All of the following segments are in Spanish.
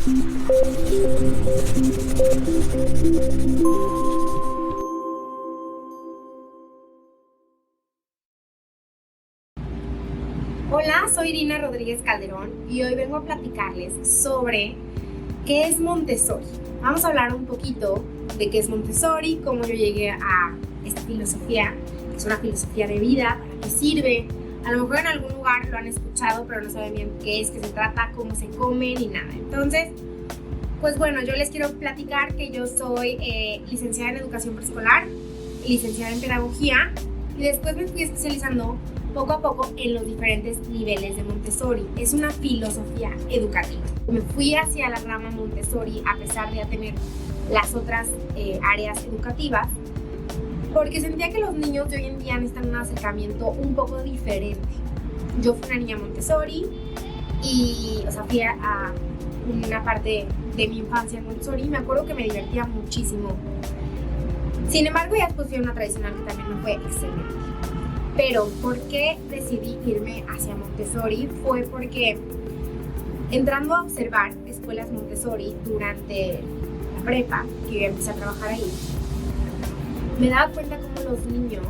Hola, soy Irina Rodríguez Calderón y hoy vengo a platicarles sobre qué es Montessori. Vamos a hablar un poquito de qué es Montessori, cómo yo llegué a esta filosofía, que es una filosofía de vida, para qué sirve. A lo mejor en algún lugar lo han escuchado, pero no saben bien qué es, qué se trata, cómo se come ni nada. Entonces, pues bueno, yo les quiero platicar que yo soy licenciada en educación preescolar, licenciada en pedagogía y después me fui especializando poco a poco en los diferentes niveles de Montessori. Es una filosofía educativa. Me fui hacia la rama Montessori a pesar de ya tener las otras áreas educativas, porque sentía que los niños de hoy en día necesitan un acercamiento un poco diferente. Yo fui una niña Montessori y, fui a una parte de mi infancia en Montessori y me acuerdo que me divertía muchísimo. Sin embargo, ya después fui a una tradicional que también me fue excelente. Pero, ¿por qué decidí irme hacia Montessori? Fue porque entrando a observar escuelas Montessori durante la prepa, que yo empecé a trabajar ahí, me daba cuenta cómo los niños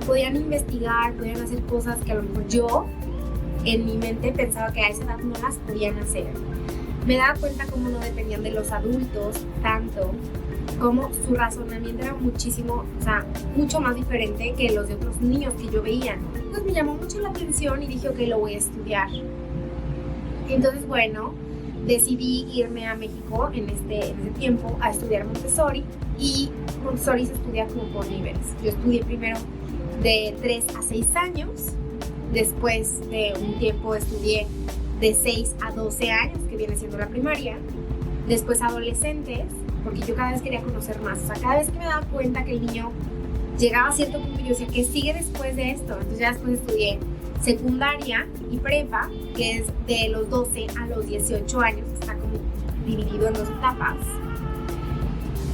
podían investigar, podían hacer cosas que a lo mejor yo, en mi mente, pensaba que a esa edad no las podían hacer. Me daba cuenta cómo no dependían de los adultos tanto, como su razonamiento era mucho más diferente que los de otros niños que yo veía. Pues me llamó mucho la atención y dije, ok, lo voy a estudiar. Entonces, bueno, decidí irme a México en ese tiempo a estudiar Montessori, y Montessori se estudia como por niveles. Yo estudié primero de 3 a 6 años, después de un tiempo estudié de 6 a 12 años, que viene siendo la primaria, después adolescentes, porque yo cada vez quería conocer más. Cada vez que me daba cuenta que el niño llegaba a cierto punto, yo decía, ¿qué sigue después de esto? Entonces ya después estudié secundaria y prepa, que es de los 12 a los 18 años, está como dividido en 2 etapas.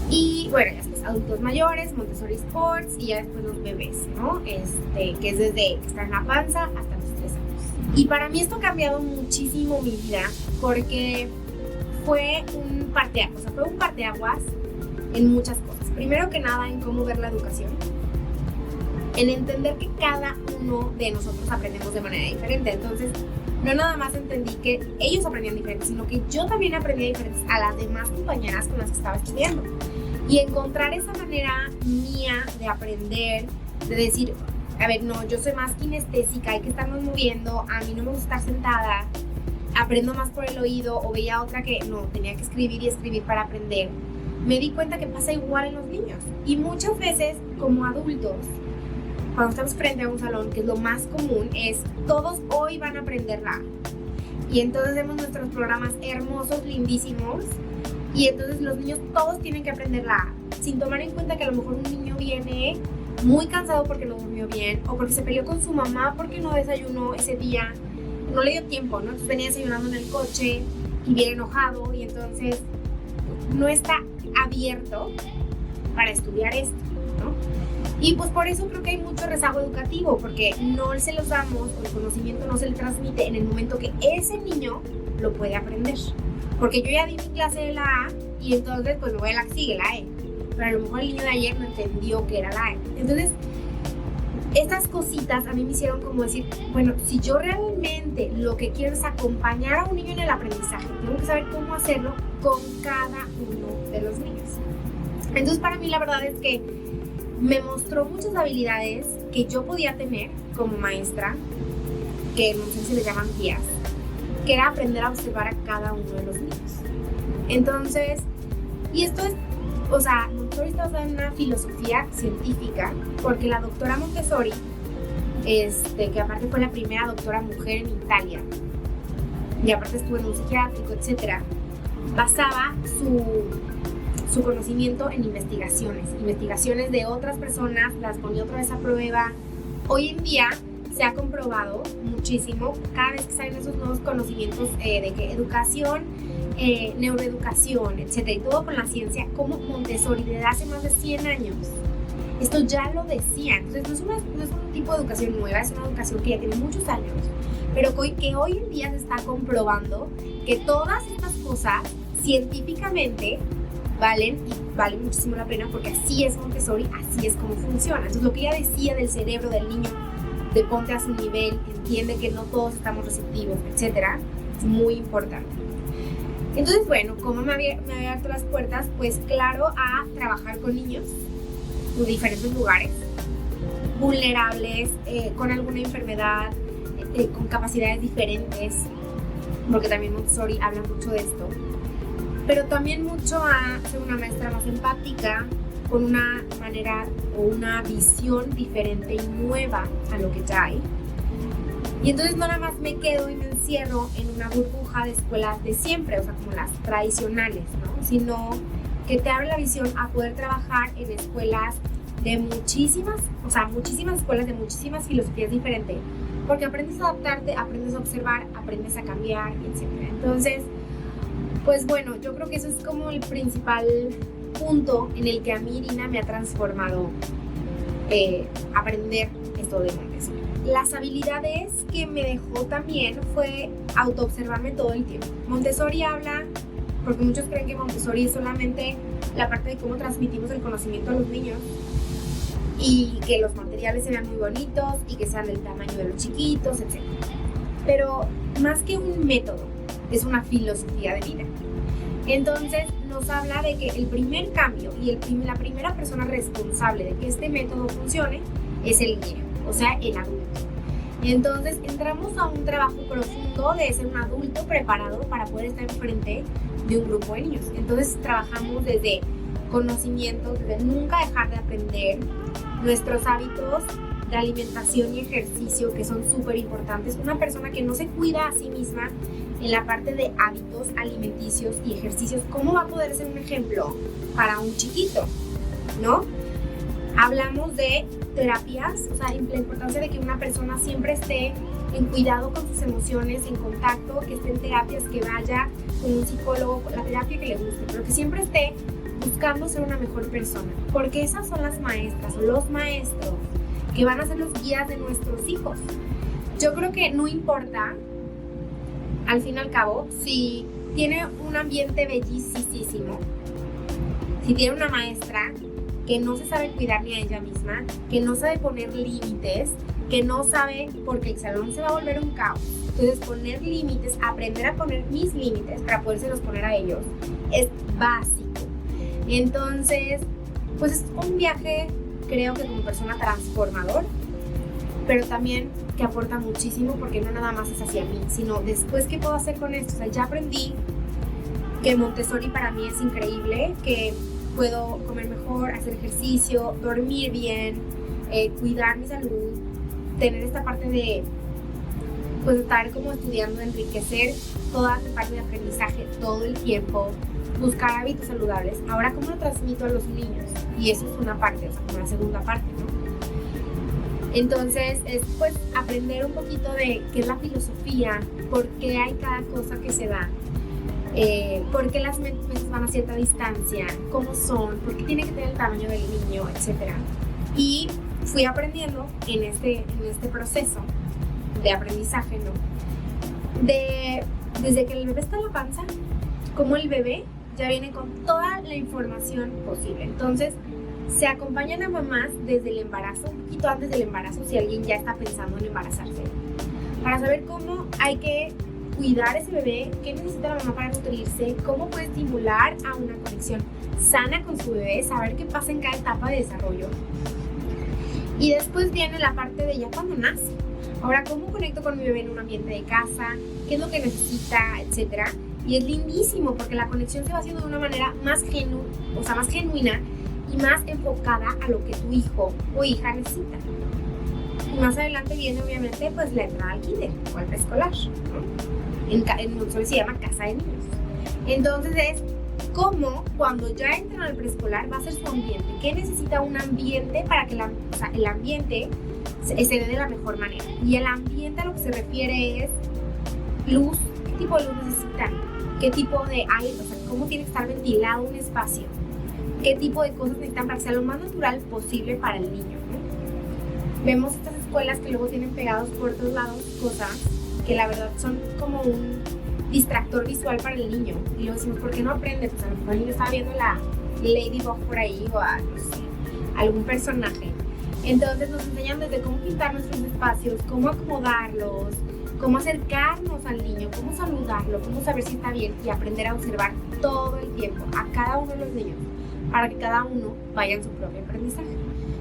Y bueno, ya después adultos mayores, Montessori Sports, y ya después los bebés, ¿no? Que es desde que están en la panza hasta los 3 años. Y para mí esto ha cambiado muchísimo mi vida, porque fue un parteaguas en muchas cosas. Primero que nada, en cómo ver la educación, en entender que cada uno de nosotros aprendemos de manera diferente. Entonces, no nada más entendí que ellos aprendían diferente, sino que yo también aprendía diferente a las demás compañeras con las que estaba estudiando. Y encontrar esa manera mía de aprender, de decir, a ver, no, yo soy más kinestésica, hay que estarnos moviendo, a mí no me gusta estar sentada, aprendo más por el oído, o veía otra que no, tenía que escribir y escribir para aprender. Me di cuenta que pasa igual en los niños. Y muchas veces, como adultos, cuando estamos frente a un salón, que es lo más común, es todos hoy van a aprender la A. Y entonces vemos nuestros programas hermosos, lindísimos, y entonces los niños todos tienen que aprender la A, sin tomar en cuenta que a lo mejor un niño viene muy cansado porque no durmió bien, o porque se peleó con su mamá porque no desayunó ese día, no le dio tiempo, ¿no? Entonces venía desayunando en el coche y viene enojado, y entonces no está abierto para estudiar esto, ¿no? Y pues por eso creo que hay mucho rezago educativo, porque no se los damos, o el conocimiento no se le transmite en el momento que ese niño lo puede aprender. Porque yo ya di mi clase de la A y entonces pues me voy a la que sigue, la E. Pero a lo mejor el niño de ayer no entendió que era la E. Entonces, estas cositas a mí me hicieron como decir, bueno, si yo realmente lo que quiero es acompañar a un niño en el aprendizaje, tengo que saber cómo hacerlo con cada uno de los niños. Entonces, para mí la verdad es que me mostró muchas habilidades que yo podía tener como maestra, que en Montessori se le llaman guías, que era aprender a observar a cada uno de los niños. Entonces, y esto es, Montessori está basada en una filosofía científica, porque la doctora Montessori, que aparte fue la primera doctora mujer en Italia, y aparte estuvo en un psiquiátrico, etc., basaba su conocimiento en investigaciones de otras personas, las ponía otra vez a prueba. Hoy en día se ha comprobado muchísimo, cada vez que salen esos nuevos conocimientos de que educación, neuroeducación, etcétera, y todo con la ciencia, como Montessori desde hace más de 100 años esto ya lo decía. Entonces no es un tipo de educación nueva, es una educación que ya tiene muchos años, pero que hoy en día se está comprobando que todas estas cosas científicamente valen muchísimo la pena porque así es Montessori, así es como funciona. Entonces lo que ella decía del cerebro del niño, de ponte a su nivel, entiende que no todos estamos receptivos, etcétera, es muy importante. Entonces, bueno, ¿cómo me había abierto las puertas? Pues claro, a trabajar con niños de diferentes lugares, vulnerables, con alguna enfermedad, con capacidades diferentes, porque también Montessori habla mucho de esto, pero también mucho a ser una maestra más empática, con una manera o una visión diferente y nueva a lo que ya hay. Y entonces no nada más me quedo y me encierro en una burbuja de escuelas de siempre, o sea, como las tradicionales, ¿no? Sino que te abre la visión a poder trabajar en escuelas de muchísimas escuelas de muchísimas filosofías diferentes, porque aprendes a adaptarte, aprendes a observar, aprendes a cambiar, etc. Entonces, pues bueno, yo creo que eso es como el principal punto en el que a mí, Irina, me ha transformado aprender esto de Montessori. Las habilidades que me dejó también fue autoobservarme todo el tiempo. Montessori habla, porque muchos creen que Montessori es solamente la parte de cómo transmitimos el conocimiento a los niños y que los materiales se vean muy bonitos y que sean del tamaño de los chiquitos, etc. Pero más que un método, es una filosofía de vida. Entonces nos habla de que el primer cambio y la primera persona responsable de que este método funcione es el niño, o sea, el adulto. Entonces entramos a un trabajo profundo de ser un adulto preparado para poder estar enfrente de un grupo de niños. Entonces trabajamos desde conocimiento, desde nunca dejar de aprender, nuestros hábitos de alimentación y ejercicio que son súper importantes. Una persona que no se cuida a sí misma en la parte de hábitos alimenticios y ejercicios, ¿cómo va a poder ser un ejemplo para un chiquito? ¿No? Hablamos de terapias, o sea, la importancia de que una persona siempre esté en cuidado con sus emociones, en contacto, que esté en terapias, que vaya con un psicólogo, con la terapia que le guste, pero que siempre esté buscando ser una mejor persona, porque esas son las maestras o los maestros que van a ser los guías de nuestros hijos. Yo creo que no importa, al fin y al cabo, si tiene un ambiente bellísimo, si tiene una maestra que no se sabe cuidar ni a ella misma, que no sabe poner límites, que no sabe, porque el salón se va a volver un caos. Entonces poner límites, aprender a poner mis límites para podérselos poner a ellos, es básico. Entonces, pues es un viaje, creo que como persona transformador, pero también que aporta muchísimo, porque no nada más es hacia mí, sino después qué puedo hacer con esto. O sea, ya aprendí que Montessori para mí es increíble, que puedo comer mejor, hacer ejercicio, dormir bien, cuidar mi salud, tener esta parte de pues estar como estudiando, enriquecer toda la parte de aprendizaje todo el tiempo, buscar hábitos saludables. Ahora, ¿cómo lo transmito a los niños? Y eso es una parte, o sea, como la segunda parte, ¿no? Entonces, es pues aprender un poquito de qué es la filosofía, por qué hay cada cosa que se da, por qué las mesas van a cierta distancia, cómo son, por qué tiene que tener el tamaño del niño, etc. Y fui aprendiendo en este proceso de aprendizaje, ¿no? Desde que el bebé está en la panza, como el bebé ya viene con toda la información posible. Entonces, se acompañan a mamás desde el embarazo, un poquito antes del embarazo, si alguien ya está pensando en embarazarse, para saber cómo hay que cuidar a ese bebé, qué necesita la mamá para nutrirse, cómo puede estimular a una conexión sana con su bebé, saber qué pasa en cada etapa de desarrollo. Y después viene la parte de ya cuando nace. Ahora, ¿cómo conecto con mi bebé en un ambiente de casa? ¿Qué es lo que necesita? Etcétera. Y es lindísimo porque la conexión se va haciendo de una manera más genuina y más enfocada a lo que tu hijo o hija necesita. Y más adelante viene obviamente pues la entrada al kinder o al preescolar, ¿no? En Montessori se llama casa de niños. Entonces es cómo cuando ya entran al preescolar va a ser su ambiente, qué necesita un ambiente para que el ambiente se dé de la mejor manera. Y el ambiente a lo que se refiere es luz, qué tipo de luz necesitan, qué tipo de aire, o sea, cómo tiene que estar ventilado un espacio, qué tipo de cosas necesitan para que sea lo más natural posible para el niño, ¿no? Vemos estas escuelas que luego tienen pegados por todos lados cosas que la verdad son como un distractor visual para el niño. Y luego decimos, ¿por qué no aprende? Pues a lo mejor el niño estaba viendo la Ladybug por ahí o a, no sé, algún personaje. Entonces nos enseñan desde cómo pintar nuestros espacios, cómo acomodarlos, cómo acercarnos al niño, cómo saludarlo, cómo saber si está bien y aprender a observar todo el tiempo a cada uno de los niños para que cada uno vaya en su propio aprendizaje.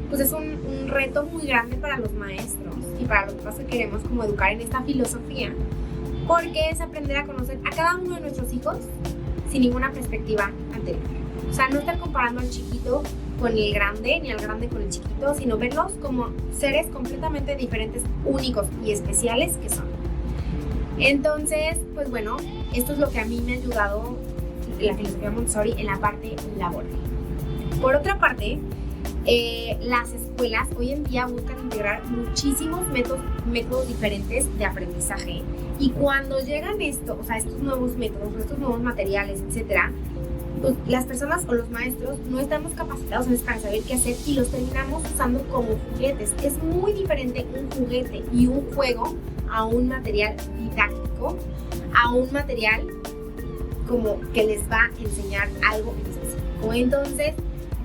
Pues es un reto muy grande para los maestros y para los papás que queremos como educar en esta filosofía, porque es aprender a conocer a cada uno de nuestros hijos sin ninguna perspectiva anterior. O sea, no estar comparando al chiquito con el grande, ni al grande con el chiquito, sino verlos como seres completamente diferentes, únicos y especiales que son. Entonces, pues bueno, esto es lo que a mí me ha ayudado la filosofía Montessori en la parte laboral. Por otra parte, las escuelas hoy en día buscan integrar muchísimos métodos diferentes de aprendizaje, y cuando llegan estos nuevos métodos, estos nuevos materiales, etcétera, pues las personas o los maestros no estamos capacitados para saber qué hacer y los terminamos usando como juguetes. Es muy diferente un juguete y un juego a un material didáctico, a un material como que les va a enseñar algo en específico. Entonces,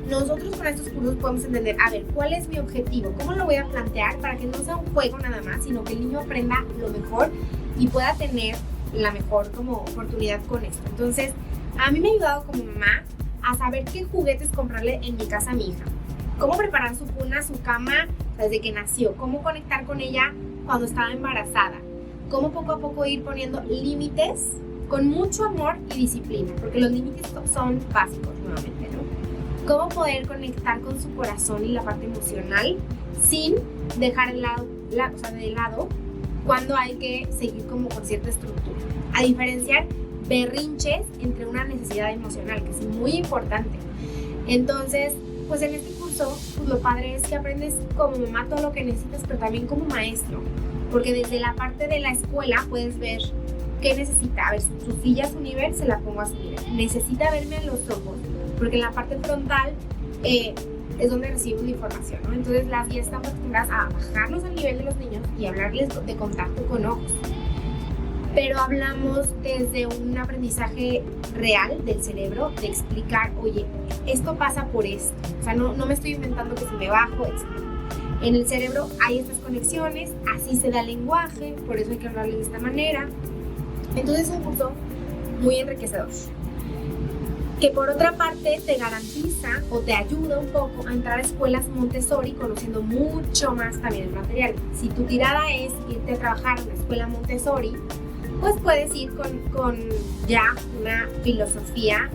nosotros con estos cursos podemos entender, a ver, ¿cuál es mi objetivo? ¿Cómo lo voy a plantear para que no sea un juego nada más, sino que el niño aprenda lo mejor y pueda tener la mejor como oportunidad con esto? Entonces, a mí me ha ayudado como mamá a saber qué juguetes comprarle en mi casa a mi hija, cómo preparar su cuna, su cama desde que nació, cómo conectar con ella cuando estaba embarazada, cómo poco a poco ir poniendo límites con mucho amor y disciplina, porque los límites son básicos nuevamente, ¿no? Cómo poder conectar con su corazón y la parte emocional sin dejar de lado cuando hay que seguir como con cierta estructura, a diferenciar berrinches entre una necesidad emocional, que es muy importante. Entonces, pues en este curso, pues lo padre es que aprendes como mamá todo lo que necesitas, pero también como maestro, porque desde la parte de la escuela puedes ver qué necesita. A ver, su silla a su nivel, se la pongo a su nivel. Necesita verme a los ojos, porque en la parte frontal es donde recibimos la información, ¿no? Entonces las guías están acostumbradas a bajarnos al nivel de los niños y hablarles de contacto con ojos. Pero hablamos desde un aprendizaje real del cerebro, de explicar, oye, esto pasa por esto. O sea, no me estoy inventando que si me bajo, etc. En el cerebro hay estas conexiones, así se da el lenguaje, por eso hay que hablarle de esta manera. Entonces es un curso muy enriquecedor, que por otra parte te garantiza o te ayuda un poco a entrar a escuelas Montessori conociendo mucho más también el material. Si tu tirada es irte a trabajar en una escuela Montessori, pues puedes ir con ya una filosofía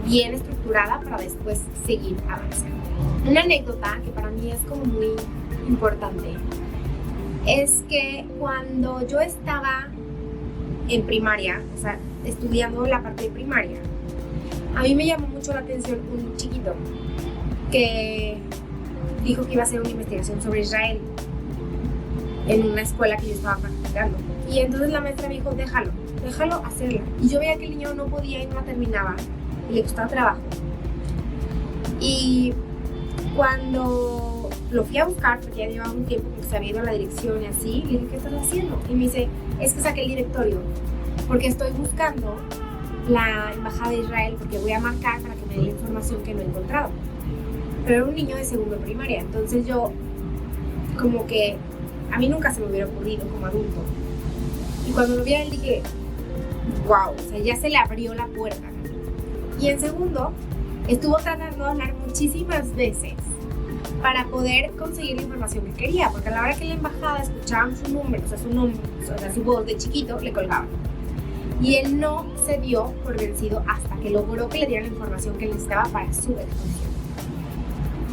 bien estructurada para después seguir avanzando. Una anécdota que para mí es como muy importante es que cuando yo estaba en primaria, o sea, estudiando la parte de primaria, a mí me llamó mucho la atención un chiquito que dijo que iba a hacer una investigación sobre Israel en una escuela que yo estaba practicando. Y entonces la maestra me dijo, déjalo hacerla. Y yo veía que el niño no podía y no la terminaba y le costaba trabajo. Y cuando lo fui a buscar, porque ya llevaba un tiempo que se había ido a la dirección y así, le dije, ¿qué estás haciendo? Y me dice, es que saqué el directorio porque estoy buscando la embajada de Israel, porque voy a marcar para que me dé la información que no he encontrado. Pero era un niño de segundo de primaria, entonces yo como que a mí nunca se me hubiera ocurrido como adulto. Y cuando lo vi a él dije, wow, o sea, ya se le abrió la puerta. Y en segundo, estuvo tratando de hablar muchísimas veces para poder conseguir la información que quería, porque a la hora que en la embajada escuchaban su nombre, o sea, su voz de chiquito, le colgaban. Y él no se dio por vencido hasta que logró que le dieran la información que necesitaba para su exposición.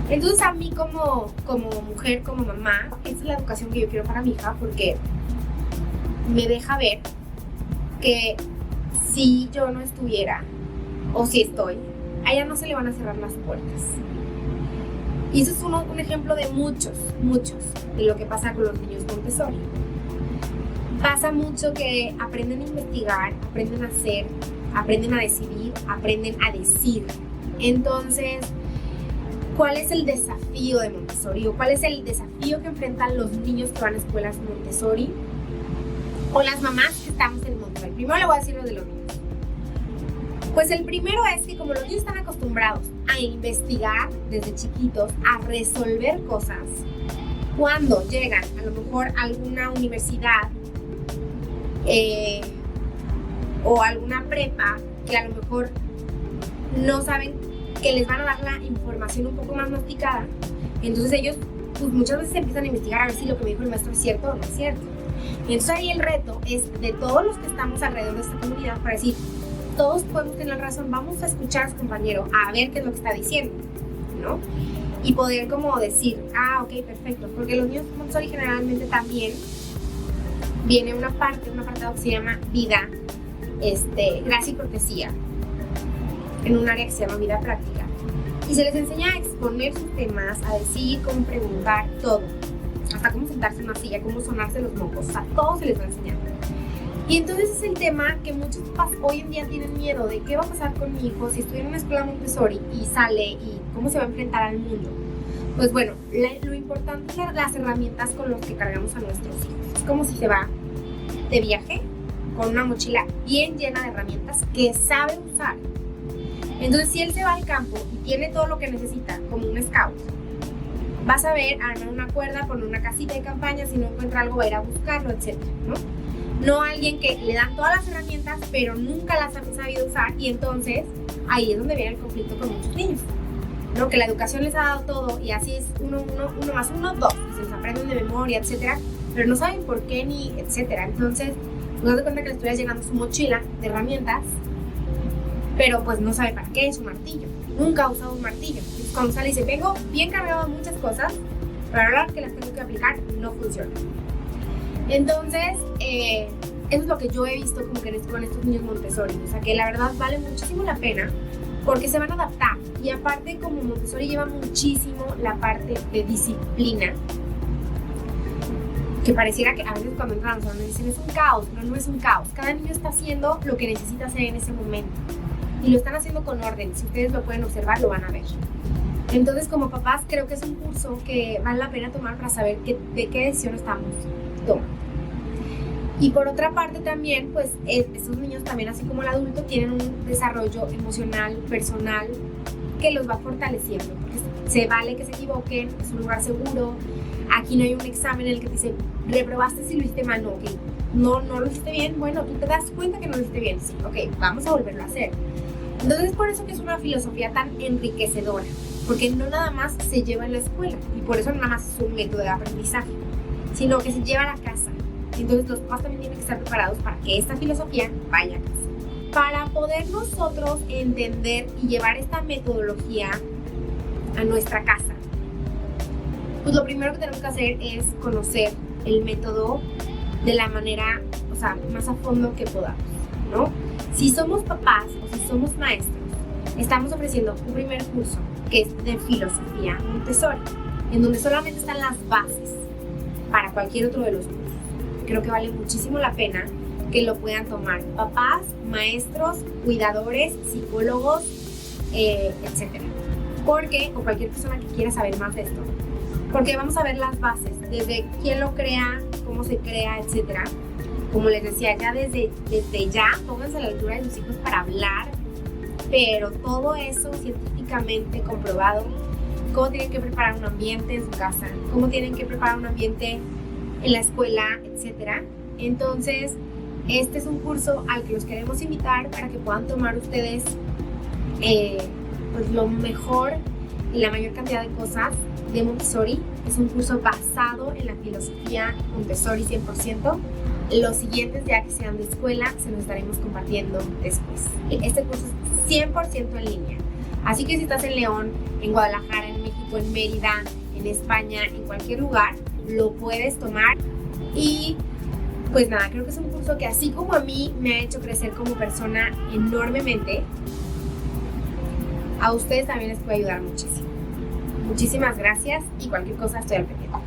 Entonces a mí como mujer, como mamá, esta es la educación que yo quiero para mi hija, porque me deja ver que si yo no estuviera, o si estoy, a ella no se le van a cerrar las puertas. Y eso es un ejemplo de muchos de lo que pasa con los niños Montessori. Pasa mucho que aprenden a investigar, aprenden a hacer, aprenden a decidir, aprenden a decir. Entonces, ¿cuál es el desafío de Montessori? ¿O cuál es el desafío que enfrentan los niños que van a escuelas Montessori? o las mamás que estamos en el Montessori. Primero le voy a decir lo de los niños. Pues el primero es que como los niños están acostumbrados a investigar desde chiquitos, a resolver cosas, cuando llegan a lo mejor a alguna universidad o alguna prepa que a lo mejor no saben, que les van a dar la información un poco más masticada, entonces ellos pues muchas veces empiezan a investigar a ver si lo que me dijo el maestro es cierto o no es cierto. Y entonces ahí el reto es de todos los que estamos alrededor de esta comunidad para decir, todos podemos tener razón, vamos a escuchar a su compañero, a ver qué es lo que está diciendo, ¿no? Y poder como decir, ok, perfecto, porque los niños Montessori generalmente también viene un apartado que se llama vida, gracia y cortesía, en un área que se llama vida práctica. Y se les enseña a exponer sus temas, a decir, cómo preguntar, todo. Hasta cómo sentarse en una silla, cómo sonarse los mocos, o sea, todo se les va a enseñar. Y entonces es el tema que muchos papás hoy en día tienen miedo de qué va a pasar con mi hijo si estoy en una escuela Montessori y sale y cómo se va a enfrentar al mundo. Pues bueno, lo importante es las herramientas con las que cargamos a nuestros hijos. Es como si se va de viaje con una mochila bien llena de herramientas que sabe usar. Entonces si él se va al campo y tiene todo lo que necesita, como un scout, va a saber armar una cuerda, poner una casita de campaña, si no encuentra algo va a ir a buscarlo, etc., ¿no? No alguien que le dan todas las herramientas, pero nunca las ha sabido usar, y entonces ahí es donde viene el conflicto con muchos niños, ¿no? Que la educación les ha dado todo y así es 1 más 1, 2, y se los aprenden de memoria, etcétera, pero no saben por qué ni etcétera. Entonces, no se da cuenta que le estuvieras llegando su mochila de herramientas, pero pues no sabe para qué es un martillo, nunca ha usado un martillo. Entonces, cuando sale y dice, vengo bien cargado de muchas cosas, pero ahora que las tengo que aplicar no funciona. Entonces, eso es lo que yo he visto como que con estos niños Montessori, o sea que la verdad vale muchísimo la pena porque se van a adaptar, y aparte como Montessori lleva muchísimo la parte de disciplina, que pareciera que a veces cuando entran a los salones dicen es un caos, pero no es un caos, cada niño está haciendo lo que necesita hacer en ese momento y lo están haciendo con orden. Si ustedes lo pueden observar, lo van a ver. Entonces como papás creo que es un curso que vale la pena tomar para saber de qué decisión estamos tomando. Y por otra parte también, pues estos niños también, así como el adulto, tienen un desarrollo emocional, personal, que los va fortaleciendo, porque se vale que se equivoquen, es un lugar seguro. Aquí no hay un examen en el que te dice, reprobaste si lo hiciste mal, no, okay. No lo hiciste bien, bueno, tú te das cuenta que no lo hiciste bien, sí, ok, vamos a volverlo a hacer. Entonces por eso que es una filosofía tan enriquecedora, porque no nada más se lleva en la escuela, y por eso no nada más es un método de aprendizaje, sino que se lleva a la casa. Entonces los papás también tienen que estar preparados para que esta filosofía vaya a casa. Para poder nosotros entender y llevar esta metodología a nuestra casa, pues lo primero que tenemos que hacer es conocer el método de la manera, o sea, más a fondo que podamos, ¿no? Si somos papás o si somos maestros, estamos ofreciendo un primer curso que es de filosofía Montessori, en donde solamente están las bases para cualquier otro de los cursos. Creo que vale muchísimo la pena que lo puedan tomar papás, maestros, cuidadores, psicólogos, etcétera. Porque, o cualquier persona que quiera saber más de esto, porque vamos a ver las bases, desde quién lo crea, cómo se crea, etcétera. Como les decía, ya desde ya, pónganse a la altura de sus hijos para hablar, pero todo eso científicamente comprobado, cómo tienen que preparar un ambiente en su casa, cómo tienen que preparar un ambiente en la escuela, etcétera. Entonces, este es un curso al que los queremos invitar para que puedan tomar ustedes pues lo mejor y la mayor cantidad de cosas de Montessori. Es un curso basado en la filosofía Montessori 100%. Los siguientes, ya que sean de escuela, se los estaremos compartiendo después. Este curso es 100% en línea. Así que si estás en León, en Guadalajara, en México, en Mérida, en España, en cualquier lugar, lo puedes tomar. Y pues nada, creo que es un curso que así como a mí me ha hecho crecer como persona enormemente, a ustedes también les puede ayudar muchísimo. Muchísimas gracias y cualquier cosa estoy al pendiente.